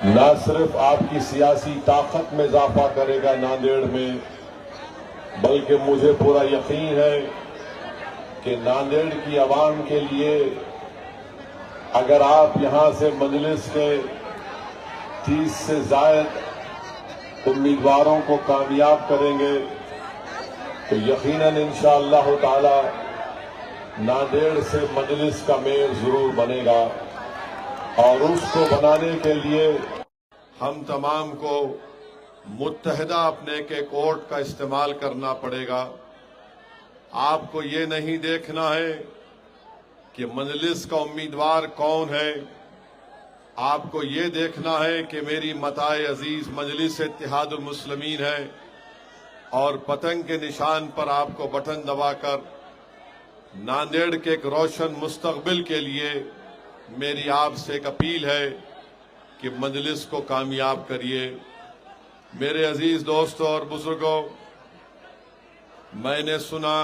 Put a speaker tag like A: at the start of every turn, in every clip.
A: न सिर्फ आपकी सियासी ताकत में इजाफा करेगा नांदेड़ में, बल्कि मुझे पूरा यकीन है कि नांदेड़ की आवाम के लिए अगर आप यहां से मजलिस के 30 से ज्यादा उम्मीदवारों को कामयाब करेंगे तो यकीनन इंशाअल्लाह ताला नांदेड़ से मजलिस का मेयर जरूर बनेगा। और उसको बनाने के लिए हम तमाम को मुत्तहिदा अपने के कोर्ट का इस्तेमाल करना पड़ेगा। आपको ये नहीं देखना है कि मजलिस का उम्मीदवार कौन है, आपको ये देखना है कि मेरी मताए अजीज मजलिस इत्तेहादुल मुस्लिमीन है और पतंग के निशान पर आपको बटन दबाकर नांदेड़ के एक रोशन मुस्तकबिल के लिए मेरी आपसे एक अपील है कि मजलिस को कामयाब करिए। मेरे अजीज दोस्तों और बुजुर्गों, मैंने सुना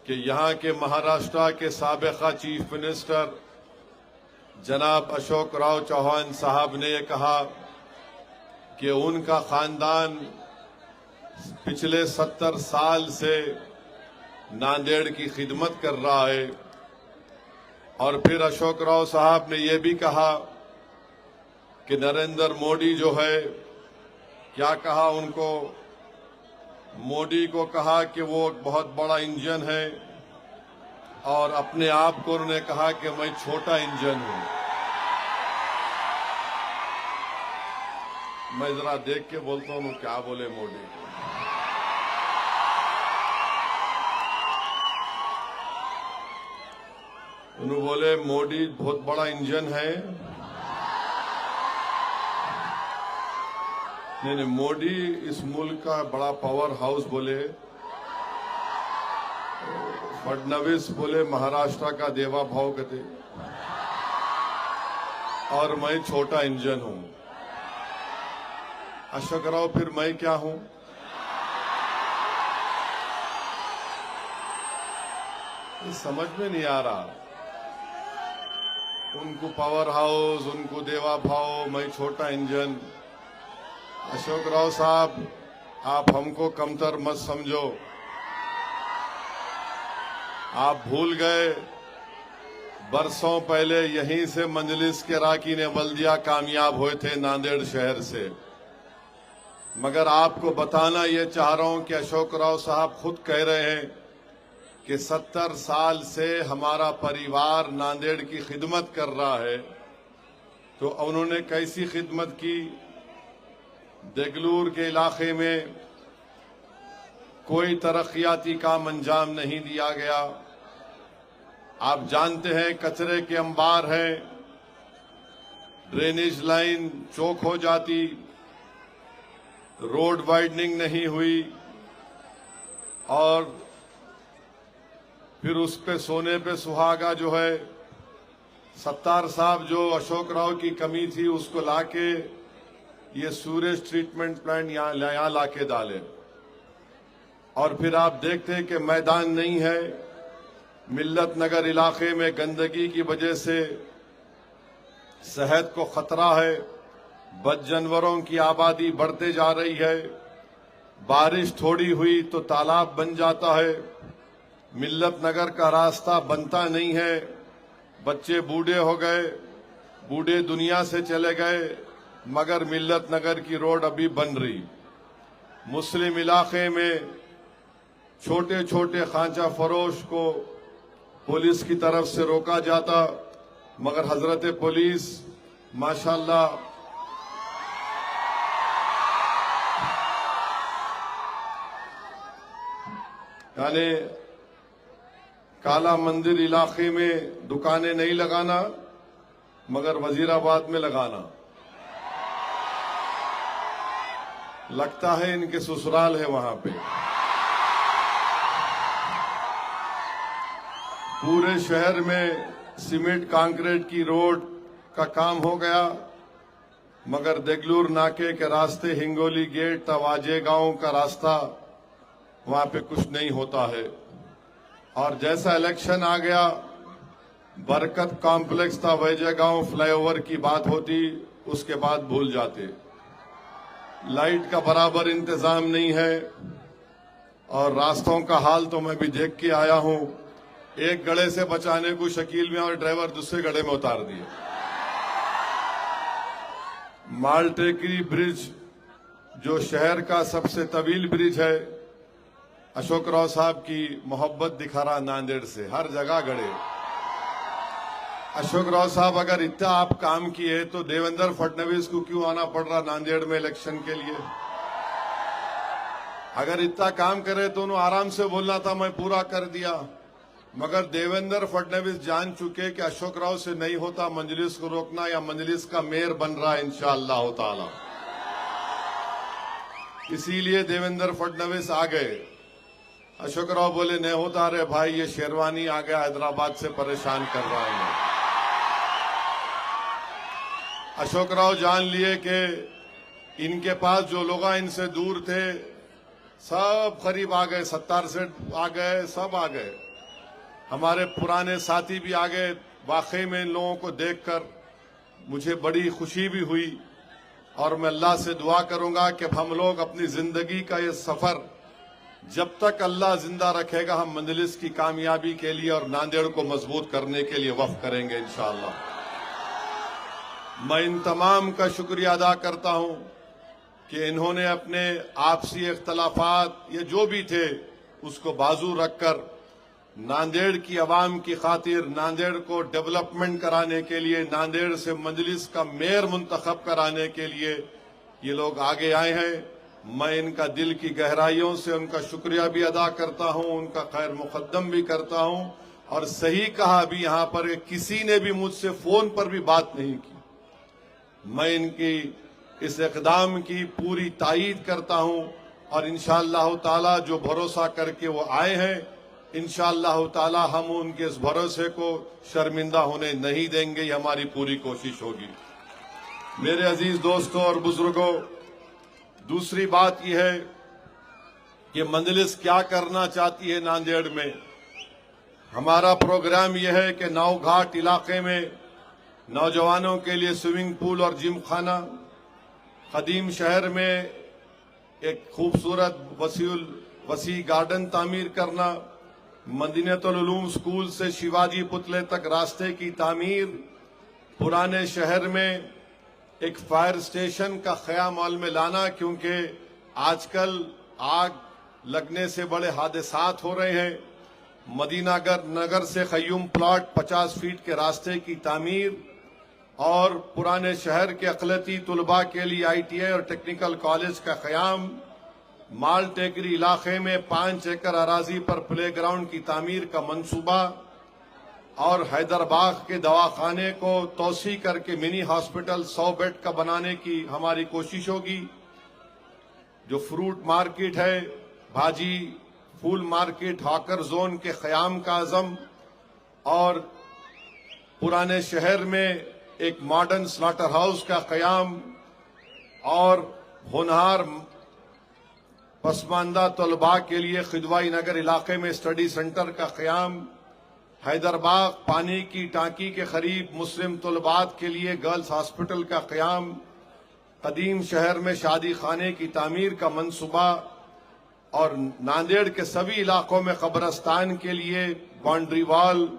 A: कि यहां के महाराष्ट्र के साबिका चीफ मिनिस्टर जनाब अशोक राव चौहान साहब ने कहा कि उनका खानदान पिछले 70 साल से नांदेड़ की खिदमत कर रहा है। और फिर अशोक राव साहब ने यह भी कहा कि नरेंद्र मोदी जो है, क्या कहा उनको, मोदी को कहा कि वो एक बहुत बड़ा इंजन है और अपने आप को उन्होंने कहा कि मैं छोटा इंजन हूं। मैं जरा देख के बोलता हूं क्या बोले मोदी। उन्होंने बोले मोदी बहुत बड़ा इंजन है। नहीं, मोदी इस मुल्क का बड़ा पावर हाउस बोले, फडणवीस बोले महाराष्ट्र का देवा भाव कहते, और मैं छोटा इंजन हूं। अशोक राव फिर मैं क्या हूं? ये समझ में नहीं आ रहा। उनको पावर हाउस, उनको देवा भाव, मैं छोटा इंजन। अशोक राव साहब, आप हमको कमतर मत समझो। आप भूल गए बरसों पहले यहीं से मजलिस के अरकान बल्दिया कामयाब हुए थे नांदेड़ शहर से। मगर आपको बताना ये चाह रहा हूं कि अशोक राव साहब खुद कह रहे हैं कि 70 साल से हमारा परिवार नांदेड़ की खिदमत कर रहा है। तो उन्होंने कैसी खिदमत की? देगलूर के इलाके में कोई तरक्याती काम अंजाम नहीं दिया गया। आप जानते हैं कचरे के अंबार हैं, ड्रेनेज लाइन चौक हो जाती, रोड वाइडनिंग नहीं हुई और फिर उस पे सोने पे सुहागा जो है, सत्तार साहब जो अशोक राव की कमी थी उसको लाके ये सूरेज ट्रीटमेंट प्लांट यहां लाके डाले। और फिर आप देखते हैं कि मैदान नहीं है। मिल्लत नगर इलाके में गंदगी की वजह से सेहत को खतरा है। बद जानवरों की आबादी बढ़ते जा रही है। बारिश थोड़ी हुई तो तालाब बन जाता है। मिल्लत नगर का रास्ता बनता नहीं है। बच्चे बूढ़े हो गए, बूढ़े दुनिया से चले गए, मगर मिल्लत नगर की रोड अभी बन रही। मुस्लिम इलाके में छोटे छोटे खांचा फरोश को पुलिस की तरफ से रोका जाता, मगर हजरत पुलिस माशाल्लाह यानी काला मंदिर इलाके में दुकानें नहीं लगाना, मगर वजीराबाद में लगाना। लगता है इनके ससुराल है वहां पे। पूरे शहर में सीमेंट कंक्रीट की रोड का काम हो गया, मगर देगलूर नाके के रास्ते हिंगोली गेट तवाजे गांव का रास्ता वहां पे कुछ नहीं होता है। और जैसा इलेक्शन आ गया
B: बरकत कॉम्प्लेक्स था, वैजगांव फ्लाईओवर की बात होती, उसके बाद भूल जाते। लाइट का बराबर इंतजाम नहीं है और रास्तों का हाल तो मैं भी देख के आया हूं। एक गड्ढे से बचाने को शकील में और ड्राइवर दूसरे गड्ढे में उतार दिए। मालटेकरी ब्रिज जो शहर का सबसे तवील ब्रिज है, अशोक राव साहब की मोहब्बत दिखा रहा नांदेड़ से, हर जगह गड़े। अशोक राव साहब अगर इतना आप काम किए तो देवेंद्र फडणवीस को क्यों आना पड़ रहा नांदेड़ में इलेक्शन के लिए? अगर इतना काम करे तो उन्होंने आराम से बोलना था मैं पूरा कर दिया। मगर देवेंद्र फडणवीस जान चुके कि अशोक राव से नहीं होता मजलिस को रोकना, या मजलिस का मेयर बन रहा है इंशाअल्लाह ताला। इसीलिए देवेंद्र फडणवीस आ गए। अशोक राव बोले नहीं होता, रे भाई ये शेरवानी आ गया हैदराबाद से, परेशान कर रहा है। अशोक राव जान लिए कि इनके पास जो लोग इनसे दूर थे सब करीब आ गए, सत्तार से आ गए, सब आ गए। हमारे पुराने साथी भी आ गए। वाकई में इन लोगों को देखकर मुझे बड़ी खुशी भी हुई और मैं अल्लाह से दुआ करूंगा कि हम लोग अपनी जिंदगी का ये सफर जब तक अल्लाह जिंदा रखेगा हम मजलिस की कामयाबी के लिए और नांदेड़ को मजबूत करने के लिए वक्फ करेंगे इंशाअल्लाह। मैं इन तमाम का शुक्रिया अदा करता हूं कि इन्होंने अपने आपसी इख्तलाफात ये जो भी थे उसको बाजू रखकर नांदेड़ की आवाम की खातिर, नांदेड़ को डेवलपमेंट कराने के लिए, नांदेड़ से मजलिस का मेयर मुंतखब कराने के लिए ये लोग आगे आए हैं। मैं इनका दिल की गहराइयों से उनका शुक्रिया भी अदा करता हूं, उनका खैर मुकद्दम भी करता हूं। और सही कहा अभी यहां पर किसी ने भी मुझसे फोन पर भी बात नहीं की। मैं इनकी इस इक़दाम की पूरी तायीद करता हूं और इंशाअल्लाह ताला जो भरोसा करके वो आए हैं, इंशाअल्लाह ताला हम उनके इस भरोसे को शर्मिंदा होने नहीं देंगे। ये हमारी पूरी कोशिश होगी। मेरे अजीज दोस्तों और बुजुर्गों, दूसरी बात यह है कि मजलिस क्या करना चाहती है नांदेड़ में। हमारा प्रोग्राम यह है कि नावघाट इलाके में नौजवानों के लिए स्विमिंग पूल और जिम खाना, कदीम शहर में एक खूबसूरत वसी गार्डन तामीर करना, मदीनतुल उलूम स्कूल से शिवाजी पुतले तक रास्ते की तामीर, पुराने शहर में एक फायर स्टेशन का ख्याल में लाना, क्योंकि आजकल आग लगने से बड़े हादसात हो रहे हैं। मदीना नगर से खयूम प्लॉट 50 फीट के रास्ते की तामीर और पुराने शहर के अक़लियती तुलबा के लिए ITI और टेक्निकल कॉलेज का क़याम, माल टेकरी इलाके में 5 एकड़ अराजी पर प्ले ग्राउंड की तामीर का मंसूबा और हैदराबाद के दवाखाने को तोसी करके मिनी हॉस्पिटल 100 बेड का बनाने की हमारी कोशिश होगी। जो फ्रूट मार्केट है, भाजी फूल मार्केट, हॉकर जोन के क़याम का अज़म और पुराने शहर में एक मॉडर्न स्लॉटर हाउस का क़याम और होनहार पसमानदा तलबा के लिए खिदवाई नगर इलाके में स्टडी सेंटर का क़याम, हैदराबाद पानी की टांकी के करीब मुस्लिम तलबात के लिए गर्ल्स हॉस्पिटल का क़याम, कदीम शहर में शादी खाने की तामीर का मंसूबा और नांदेड़ के सभी इलाकों में कब्रस्तान के लिए बाउंड्री वॉल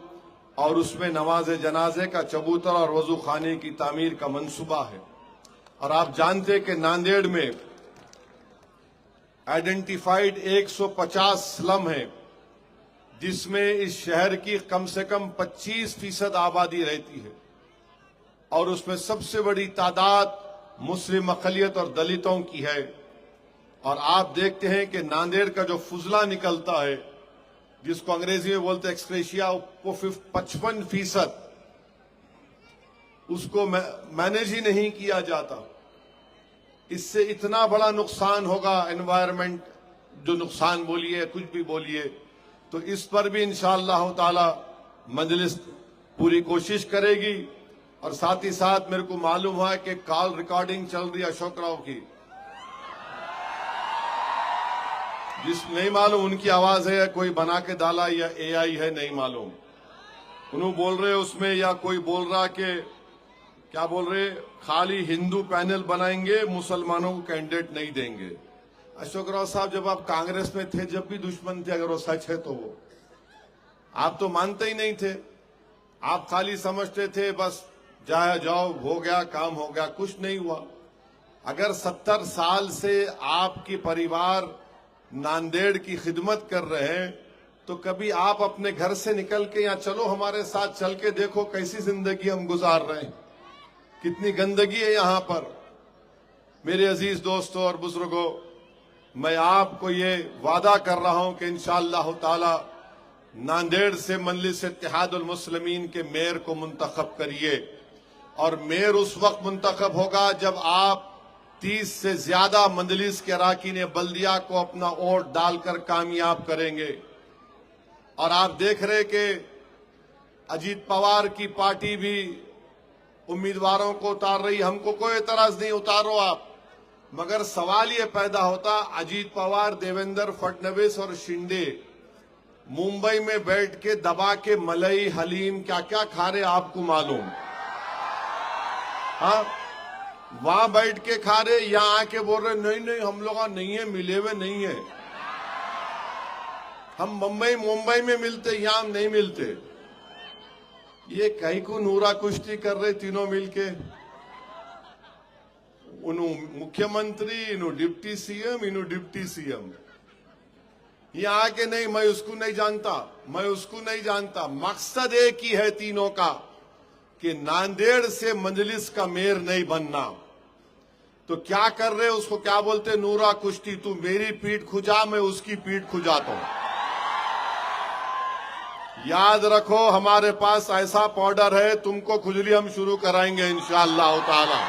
B: और उसमें नमाज जनाजे का चबूतर और वजू खाने की तामीर का मंसूबा है। और आप जानते कि नांदेड़ में आइडेंटिफाइड 150 स्लम है, जिसमें इस शहर की कम से कम 25% आबादी रहती है और उसमें सबसे बड़ी तादाद मुस्लिम अक़लियत और दलितों की है। और आप देखते हैं कि नांदेड़ का जो फुजला निकलता है, जिसको अंग्रेजी में बोलते हैं एक्सक्रेशिया, वो 55% उसको मैनेज ही नहीं किया जाता। इससे इतना बड़ा नुकसान होगा, एनवायरनमेंट जो नुकसान बोलिए कुछ भी बोलिए, तो इस पर भी इंशाअल्लाह ताला मजलिस पूरी कोशिश करेगी। और साथ ही साथ मेरे को मालूम हुआ कि कॉल रिकॉर्डिंग चल रही है अशोक राव की, जिस नहीं मालूम उनकी आवाज है या कोई बना के डाला या AI है, नहीं मालूम। उन्होंने बोल रहे उसमें, या कोई बोल रहा कि क्या बोल रहे, खाली हिंदू पैनल बनाएंगे, मुसलमानों को कैंडिडेट नहीं देंगे। अशोक राव साहब, जब आप कांग्रेस में थे, जब भी दुश्मन थे, अगर वो सच है तो वो आप तो मानते ही नहीं थे। आप खाली समझते थे बस जाओ, हो गया, काम हो गया, कुछ नहीं हुआ। अगर 70 साल से आपकी परिवार नांदेड़ की खिदमत कर रहे हैं, तो कभी आप अपने घर से निकल के यहाँ चलो, हमारे साथ चल के देखो कैसी जिंदगी हम गुजार रहे हैं, कितनी गंदगी है यहाँ पर। मेरे अजीज दोस्तों और बुजुर्गों, मैं आपको ये वादा कर रहा हूं कि इंशाअल्लाह ताला नांदेड़ से मजलिस इत्तेहादुल मुस्लिमीन के मेयर को मुंतखब करिए, और मेयर उस वक्त मुंतखब होगा जब आप 30 से ज्यादा मजलिस के अराकीन बल्दिया को अपना वोट डालकर कामयाब करेंगे। और आप देख रहे कि अजीत पवार की पार्टी भी उम्मीदवारों को उतार रही, हमको कोई एतराज नहीं, उतारो आप। मगर सवाल ये पैदा होता, अजीत पवार, देवेंद्र फडणवीस और शिंदे मुंबई में बैठ के दबा के मलई हलीम क्या क्या खा रहे आपको मालूम? हाँ, वहां बैठ के खा रहे, यहां आके बोल रहे नहीं नहीं हम लोग नहीं है, मिले हुए नहीं है, हम मुंबई में मिलते, यहां नहीं मिलते। ये कहीं को नूरा कुश्ती कर रहे तीनों मिलके, उन्हों मुख्यमंत्री, इन्हों डिप्टी सीएम, इन्हों डिप्टी सीएम। ये आके नहीं, मैं उसको नहीं जानता, मैं उसको नहीं जानता। मकसद एक ही है तीनों का कि नांदेड़ से मजलिस का मेयर नहीं बनना। तो क्या कर रहे, उसको क्या बोलते, नूरा कुश्ती। तू मेरी पीठ खुजा, मैं उसकी पीठ खुजाता हूं। याद रखो, हमारे पास ऐसा पाउडर है, तुमको खुजली हम शुरू कराएंगे इंशाअल्लाह ताला।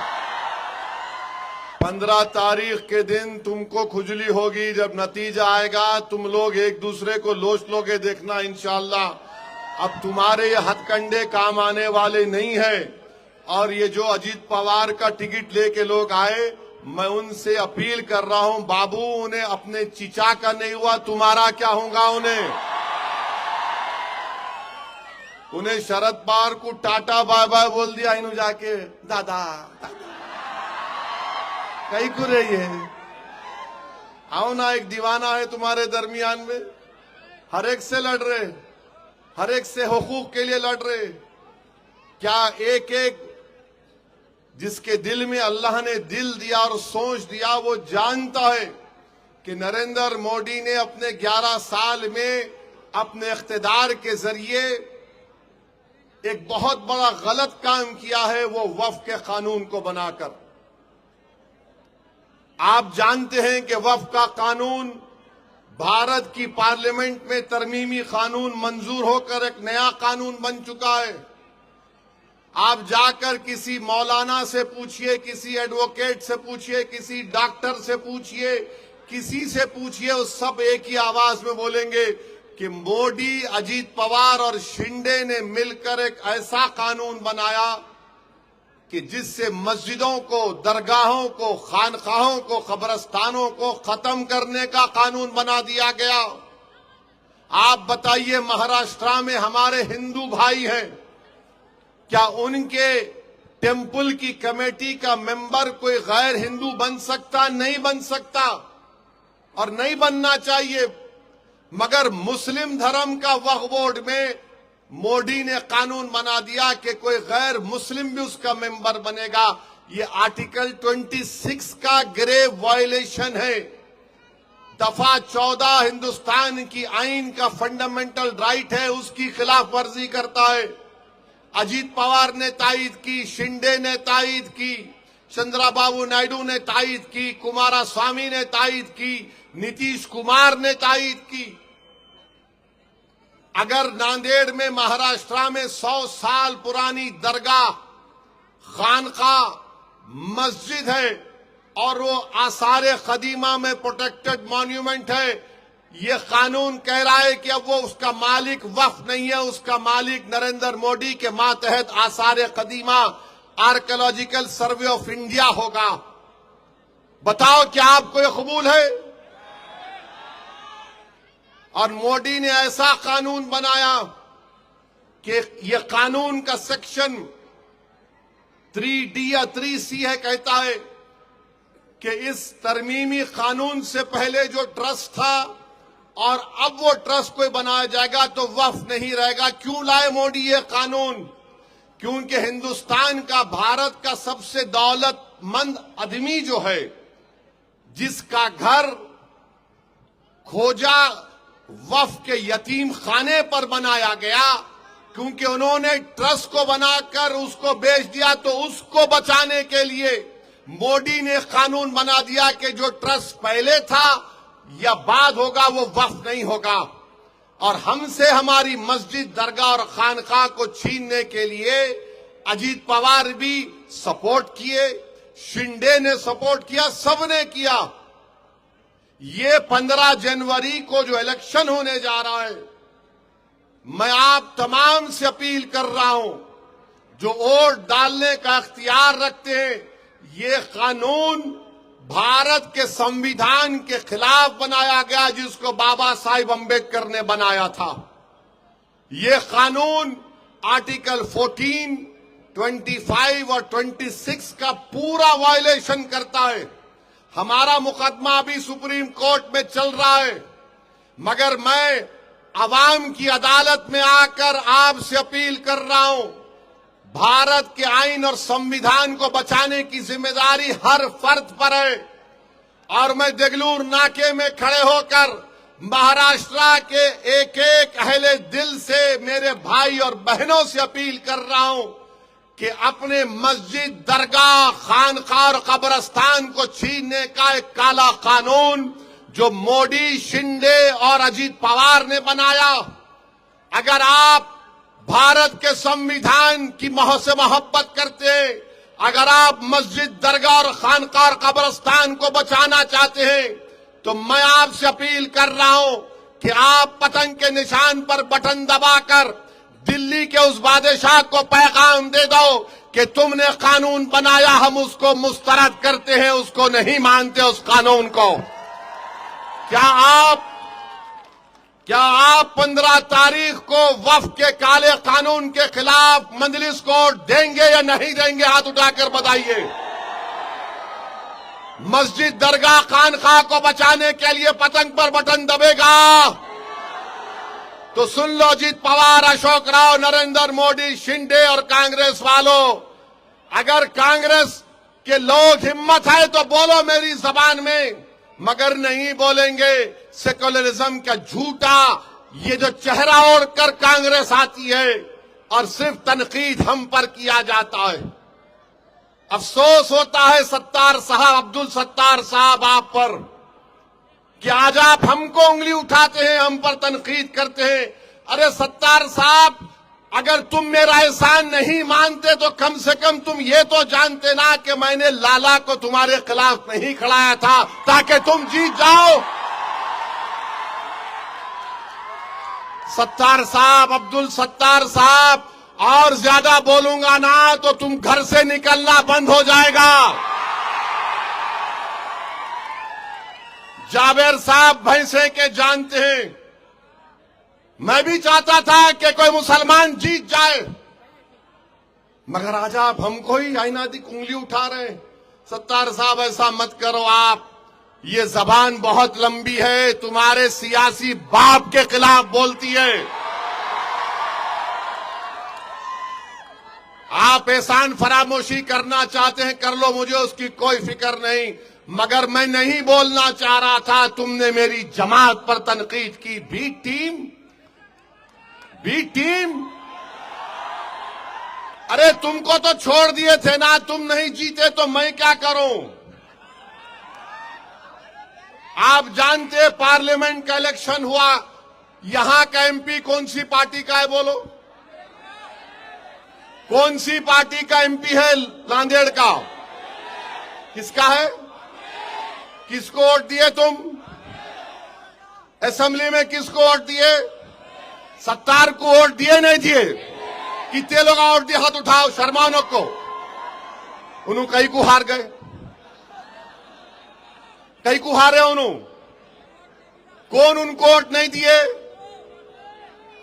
B: 15 तारीख के दिन तुमको खुजली होगी, जब नतीजा आएगा तुम लोग एक दूसरे को लोच लोगे, देखना इंशाअल्लाह। अब तुम्हारे ये हथकंडे काम आने वाले नहीं है। और ये जो अजीत पवार का टिकट लेके लोग आए, मैं उनसे अपील कर रहा हूं, बाबू उन्हें अपने चिचा का नहीं हुआ, तुम्हारा क्या होगा? उन्हें शरद पवार को टाटा बाय बाय बोल दिया, इन्हों जाके दादा कहीं को रही है। आओ ना, एक दीवाना है तुम्हारे दरमियान में, हर एक से लड़ रहे, हर एक से हुकूक के लिए लड़ रहे। क्या एक एक जिसके दिल में अल्लाह ने दिल दिया और सोच दिया, वो जानता है कि नरेंद्र मोदी ने अपने 11 साल में अपने इख्तिदार के जरिए एक बहुत बड़ा गलत काम किया है, वो वक्फ के कानून को बनाकर। आप जानते हैं कि वक्फ का कानून भारत की पार्लियामेंट में तरमीमी कानून मंजूर होकर एक नया कानून बन चुका है। आप जाकर किसी मौलाना से पूछिए, किसी एडवोकेट से पूछिए, किसी डॉक्टर से पूछिए, किसी से पूछिए, वो सब एक ही आवाज में बोलेंगे कि मोदी, अजीत पवार और शिंदे ने मिलकर एक ऐसा कानून बनाया कि जिससे मस्जिदों को, दरगाहों को, खानकाहों को, कब्रस्तानों को खत्म करने का कानून बना दिया गया। आप बताइए, महाराष्ट्र में हमारे हिंदू भाई हैं, क्या उनके टेंपल की कमेटी का मेंबर कोई गैर हिंदू बन सकता? नहीं बन सकता, और नहीं बनना चाहिए। मगर मुस्लिम धर्म का वक्फ बोर्ड में मोदी ने कानून बना दिया कि कोई गैर मुस्लिम भी उसका मेंबर बनेगा। ये आर्टिकल 26 का ग्रेव वायलेशन है। दफा 14 हिंदुस्तान की आइन का फंडामेंटल राइट है, उसकी खिलाफ वर्जी करता है। अजीत पवार ने तायद की, शिंदे ने तायद की, चंद्रबाबू नायडू ने तायद की, कुमारस्वामी ने तायद की, नीतीश कुमार ने तायद की। अगर नांदेड़ में, महाराष्ट्र में 100 साल पुरानी दरगाह, खानका, मस्जिद है और वो आसारे कदीमा में प्रोटेक्टेड मॉन्यूमेंट है, ये कानून कह रहा है कि अब वो उसका मालिक वक्फ नहीं है, उसका मालिक नरेंद्र मोदी के मातहत आसारे कदीमा आर्कियोलॉजिकल सर्वे ऑफ इंडिया होगा। बताओ, क्या आपको ये कबूल है? और मोदी ने ऐसा कानून बनाया कि ये कानून का सेक्शन 3D या 3C है, कहता है कि इस तरमीमी कानून से पहले जो ट्रस्ट था और अब वो ट्रस्ट कोई बनाया जाएगा तो वक्फ नहीं रहेगा। क्यों लाए मोदी ये कानून? क्योंकि हिंदुस्तान का, भारत का सबसे दौलतमंद आदमी जो है, जिसका घर खोजा वक्फ के यतीम खाने पर बनाया गया, क्योंकि उन्होंने ट्रस्ट को बनाकर उसको बेच दिया, तो उसको बचाने के लिए मोदी ने कानून बना दिया कि जो ट्रस्ट पहले था या बाद होगा वो वक्फ नहीं होगा। और हमसे हमारी मस्जिद, दरगाह और खानकाह को छीनने के लिए अजीत पवार भी सपोर्ट किए, शिंदे ने सपोर्ट किया, सबने किया। ये 15 जनवरी को जो इलेक्शन होने जा रहा है, मैं आप तमाम से अपील कर रहा हूं, जो वोट डालने का इख्तियार रखते हैं, ये कानून भारत के संविधान के खिलाफ बनाया गया, जिसको बाबा साहिब अम्बेडकर ने बनाया था। ये कानून आर्टिकल 14, 25 और 26 का पूरा वायलेशन करता है। हमारा मुकदमा अभी सुप्रीम कोर्ट में चल रहा है, मगर मैं अवाम की अदालत में आकर आपसे अपील कर रहा हूं, भारत के आईन और संविधान को बचाने की जिम्मेदारी हर फर्द पर है। और मैं देगलूर नाके में खड़े होकर महाराष्ट्र के एक एक अहले दिल से, मेरे भाई और बहनों से अपील कर रहा हूं कि अपने मस्जिद, दरगाह, खानकाह और कब्रस्तान को छीनने का एक काला कानून जो मोदी, शिंदे और अजीत पवार ने बनाया, अगर आप भारत के संविधान की से मोहब्बत करते हैं, अगर आप मस्जिद, दरगाह और खानकाह और कब्रस्तान को बचाना चाहते हैं, तो मैं आपसे अपील कर रहा हूं कि आप पतंग के निशान पर बटन दबाकर दिल्ली के उस बादशाह को पैगाम दे दो कि तुमने कानून बनाया, हम उसको मुस्तरद करते हैं, उसको नहीं मानते उस कानून को। क्या आप 15 तारीख को वक्फ के काले कानून के खिलाफ मजलिस को देंगे या नहीं देंगे? हाथ उठाकर बताइए। मस्जिद, दरगाह, खानकाह को बचाने के लिए पतंग पर बटन दबेगा तो सुन लो अजीत पवार, अशोक राव, नरेंद्र मोदी, शिंदे और कांग्रेस वालों, अगर कांग्रेस के लोग हिम्मत है तो बोलो मेरी जबान में, मगर नहीं बोलेंगे। सेकुलरिज्म का झूठा ये जो चेहरा ओढ़कर कांग्रेस आती है और सिर्फ तनकीद हम पर किया जाता है। अफसोस होता है सत्तार साहब, अब्दुल सत्तार साहब, आप पर कि आज आप हमको उंगली उठाते हैं, हम पर तनकीद करते हैं। अरे सत्तार साहब, अगर तुम मेरा एहसान नहीं मानते तो कम से कम तुम ये तो जानते ना कि मैंने लाला को तुम्हारे खिलाफ नहीं खड़ाया था ताकि तुम जीत जाओ। सत्तार साहब, अब्दुल सत्तार साहब, और ज्यादा बोलूंगा ना तो तुम घर से निकलना बंद हो जाएगा। जावेर साहब भैंसे के जानते हैं, मैं भी चाहता था कि कोई मुसलमान जीत जाए, मगर आज आप हमको ही आईनादिक उंगली उठा रहे हैं। सत्तार साहब ऐसा मत करो आप, ये जबान बहुत लंबी है, तुम्हारे सियासी बाप के खिलाफ बोलती है। आप एहसान फरामोशी करना चाहते हैं, कर लो, मुझे उसकी कोई फिक्र नहीं, मगर मैं नहीं बोलना चाह रहा था। तुमने मेरी जमात पर तनकीद की। बी टीम, अरे तुमको तो छोड़ दिए थे ना, तुम नहीं जीते तो मैं क्या करूं? आप जानते हैं पार्लियामेंट का इलेक्शन हुआ, यहां का एमपी कौन सी पार्टी का है? बोलो, कौन सी पार्टी का एमपी है नांदेड़ का? किसका है? किसको वोट दिए तुम? असेंबली में किसको वोट दिए? सत्तार को वोट दिए नहीं दिए? कितने लोग वोट दिए? हाथ उठाओ, शर्मानों को। उन्होंने कई को हार गए, कई को हारे उन्होंने। कौन उनको वोट नहीं दिए?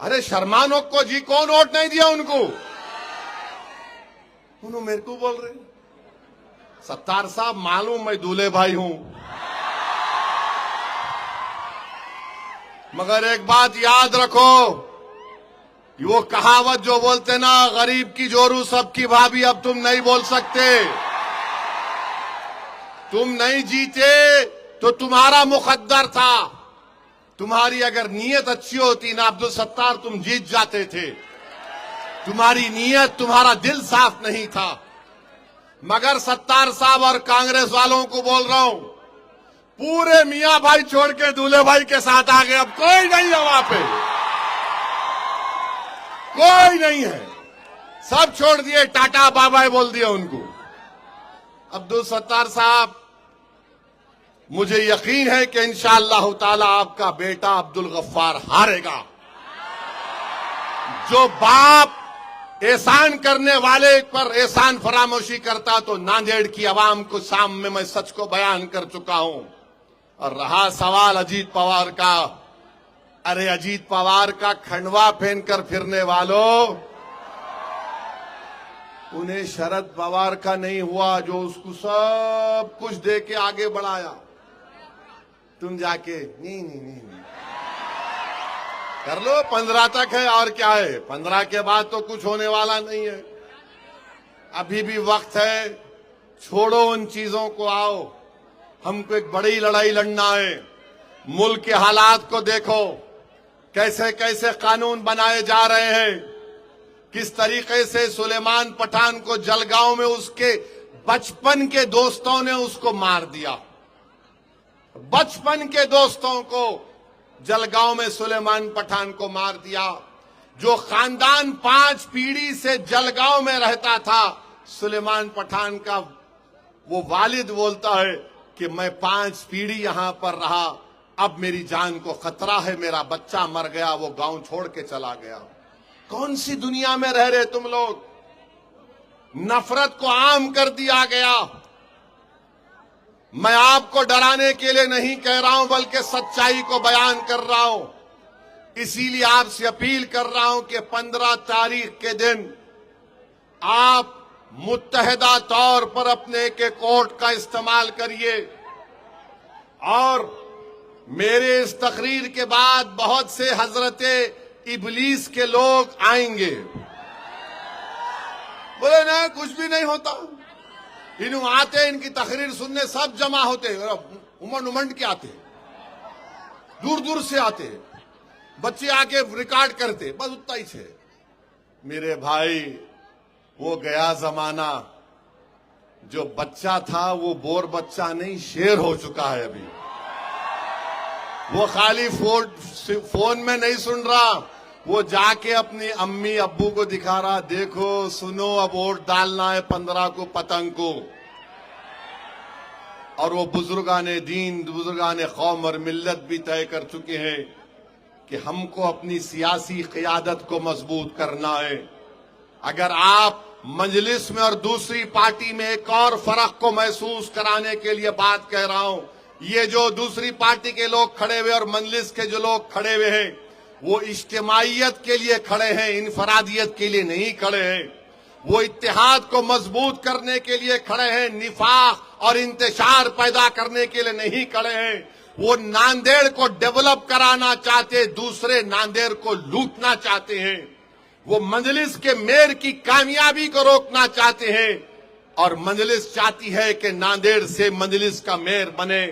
B: अरे शर्मानो को जी कौन वोट नहीं दिया उनको? उन्होंने मेरे को बोल रहे सत्तार साहब मालूम मैं दूल्हे भाई हूं, मगर एक बात याद रखो, वो कहावत जो बोलते ना, गरीब की जोरू सबकी भाभी, अब तुम नहीं बोल सकते। तुम नहीं जीते तो तुम्हारा मुकद्दर था। तुम्हारी अगर नीयत अच्छी होती ना अब्दुल सत्तार, तुम जीत जाते थे। तुम्हारी नीयत, तुम्हारा दिल साफ नहीं था। मगर सत्तार साहब और कांग्रेस वालों को बोल रहा हूं, पूरे मियां भाई छोड़ के दूल्हे भाई के साथ आ गए। अब कोई नहीं है वहां पे, कोई नहीं है, सब छोड़ दिए, टाटा बाय बाय बोल दिया उनको। अब्दुल सत्तार साहब, मुझे यकीन है कि इंशाअल्लाह ताला आपका बेटा अब्दुल गफ्फार हारेगा। जो बाप एहसान करने वाले पर एहसान फरामोशी करता, तो नांदेड़ की आवाम को सामने मैं सच को बयान कर चुका हूं। और रहा सवाल अजीत पवार का, अरे अजीत पवार का खंडवा पहनकर फिरने वालों, उन्हें शरद पवार का नहीं हुआ जो उसको सब कुछ दे के आगे बढ़ाया। तुम जाके नहीं कर लो, 15 तक है और क्या है, 15 के बाद तो कुछ होने वाला नहीं है। अभी भी वक्त है, छोड़ो उन चीजों को, आओ हमको एक बड़ी लड़ाई लड़ना है। मुल्क के हालात को देखो, कैसे कैसे कानून बनाए जा रहे हैं, किस तरीके से सुलेमान पठान को जलगांव में उसके बचपन के दोस्तों ने उसको मार दिया। बचपन के दोस्तों को जलगांव में सुलेमान पठान को मार दिया। जो खानदान 5 पीढ़ी से जलगांव में रहता था, सुलेमान पठान का वो वालिद बोलता है कि मैं 5 पीढ़ी यहां पर रहा, अब मेरी जान को खतरा है, मेरा बच्चा मर गया, वो गांव छोड़ के चला गया। कौन सी दुनिया में रह रहे तुम लोग? नफरत को आम कर दिया गया। मैं आपको डराने के लिए नहीं कह रहा हूं, बल्कि सच्चाई को बयान कर रहा हूं। इसीलिए आपसे अपील कर रहा हूं कि 15 तारीख के दिन आप मुत्तहिदा तौर पर अपने के कोर्ट का इस्तेमाल करिए। और मेरे इस तकरीर के बाद बहुत से हजरते इबलीस के लोग आएंगे, बोले ना कुछ भी नहीं होता, इन आते इनकी तकरीर सुनने सब जमा होते, उमंड उमंड के आते, दूर दूर से आते, बच्चे आके रिकॉर्ड करते, बस उतना ही है। मेरे भाई, वो गया जमाना, जो बच्चा था वो बोर बच्चा नहीं, शेर हो चुका है अभी। वो खाली फोन में नहीं सुन रहा, वो जाके अपनी अम्मी अब्बू को दिखा रहा, देखो सुनो अब वोट डालना है 15 को पतंग को। और वो बुजुर्गाने दीन, बुजुर्गाने कौम और मिल्लत भी तय कर चुके हैं कि हमको अपनी सियासी क़ियादत को मजबूत करना है। अगर आप मजलिस में और दूसरी पार्टी में एक और फर्क को महसूस कराने के लिए बात कह रहा हूं, ये जो दूसरी पार्टी के लोग खड़े हुए और मजलिस के जो लोग खड़े हुए हैं, वो इज्तिमाइयत के लिए खड़े हैं, इनफरादियत के लिए नहीं खड़े हैं। वो इत्तेहाद को मजबूत करने के लिए खड़े हैं, निफाक और इंतशार पैदा करने के लिए नहीं खड़े हैं। वो नांदेड़ को डेवलप कराना चाहते, दूसरे नांदेड़ को लूटना चाहते हैं। वो मजलिस के मेयर की कामयाबी को रोकना चाहते हैं, और मजलिस चाहती है कि नांदेड़ से मजलिस का मेयर बने।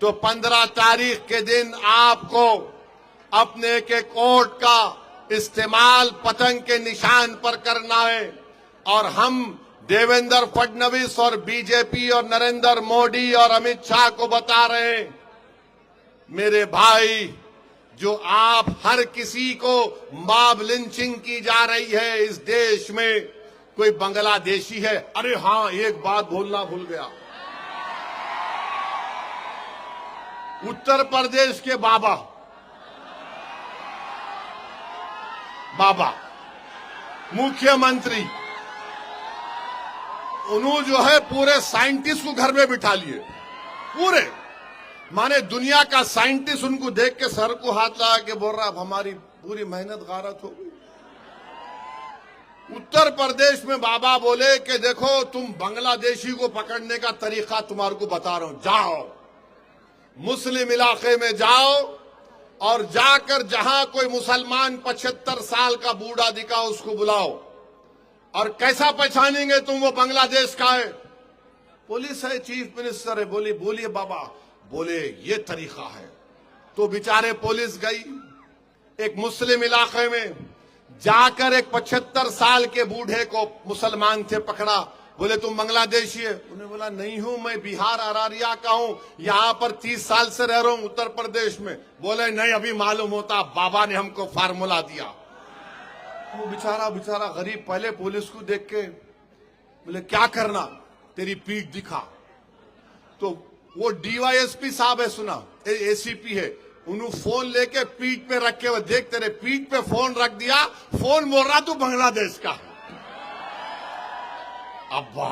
B: तो 15 तारीख के दिन आपको अपने के कोर्ट का इस्तेमाल पतंग के निशान पर करना है। और हम देवेंद्र फडणवीस और बीजेपी और नरेंद्र मोदी और अमित शाह को बता रहे हैं, मेरे भाई, जो आप हर किसी को मॉब लिंचिंग की जा रही है इस देश में, कोई बांग्लादेशी है। अरे हां, एक बात बोलना भूल गया, उत्तर प्रदेश के बाबा मुख्यमंत्री, उन्होंने जो है पूरे साइंटिस्ट को घर में बिठा लिए, पूरे माने दुनिया का साइंटिस्ट उनको देख के सर को हाथ लगा के बोल रहा, अब हमारी पूरी मेहनत गारत हो गई। उत्तर प्रदेश में बाबा बोले कि देखो तुम बांग्लादेशी को पकड़ने का तरीका तुम्हारे को बता रहा हूं, जाओ मुस्लिम इलाके में जाओ और जाकर जहां कोई मुसलमान 75 साल का बूढ़ा दिखा उसको बुलाओ, और कैसा पहचानेंगे तुम वो बांग्लादेश का है? पुलिस है, चीफ मिनिस्टर है, बोलिए बाबा, बोले ये तरीका है। तो बेचारे पुलिस गई एक मुस्लिम इलाके में, जाकर एक 75 साल के बूढ़े को, मुसलमान थे, पकड़ा। बोले तुम बांग्लादेशी है? उन्हें बोला नहीं हूं, मैं बिहार अरारिया का हूं, यहां पर 30 साल से रह रहा हूं उत्तर प्रदेश में। बोले नहीं, अभी मालूम होता, बाबा ने हमको फार्मूला दिया। वो बेचारा गरीब पहले पुलिस को देख के बोले क्या करना, तेरी पीठ दिखा। तो वो डीवाईएसपी साहब है, सुना, एसीपी है, उन्होंने फोन लेके पीठ पे रख के, देख तेरे पीठ पे फोन रख दिया, फोन बोल रहा तू बांग्लादेश का है। अब्बा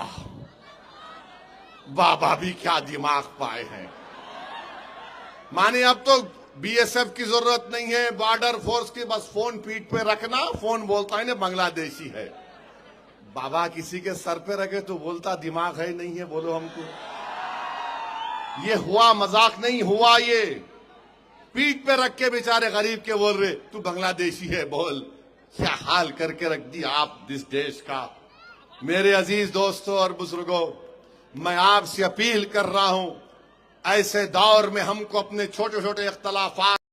B: बाबा भी क्या दिमाग पाए हैं। माने अब तो बीएसएफ की जरूरत नहीं है, बॉर्डर फोर्स की, बस फोन पीठ पे रखना, फोन बोलता है ना बांग्लादेशी है। बाबा किसी के सर पे रखे तो बोलता दिमाग है नहीं है, बोलो हमको। ये हुआ मजाक नहीं हुआ, ये पीठ पे रख के बेचारे गरीब के बोल रहे तू बांग्लादेशी है, बोल। क्या हाल करके रख दिया आप इस देश का। मेरे अजीज दोस्तों और बुजुर्गों, मैं आपसे अपील कर रहा हूं, ऐसे दौर में हमको अपने छोटे छोटे इख्तलाफात